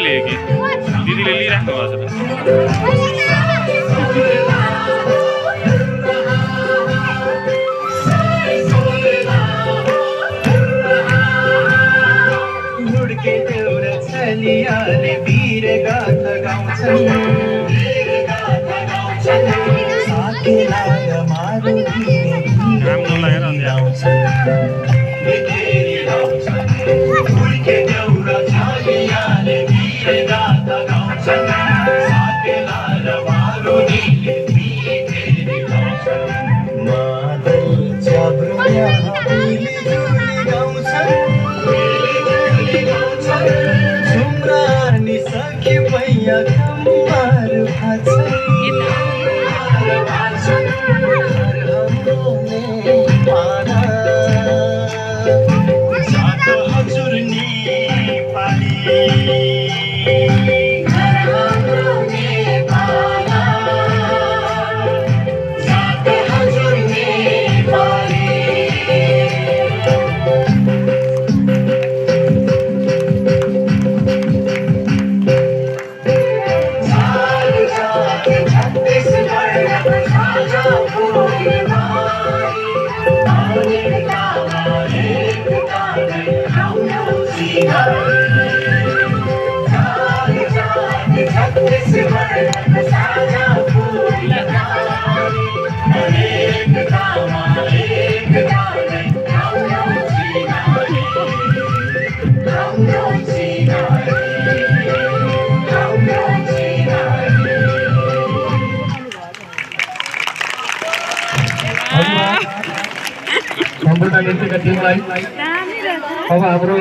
लिएँ कि दिदीले लिइराख्नु भएको छ हुड्के एउटा छलियाले वीर गाथा गाउँछन् साथीलाई मारो राम्रो लागेर अन्त हुड्के एउटा छलियाले वीर गाथा गाउँछन् साथीलाई मारो मादल च्याब्रुया मिलिजुली गाउँछन् झुम्रानी सखी पैया कम्बार भाछन् जात हजुर नेपाली जात हजुर नेपाली सम्पूर्ण नृत्यका टिमलाई अब हाम्रो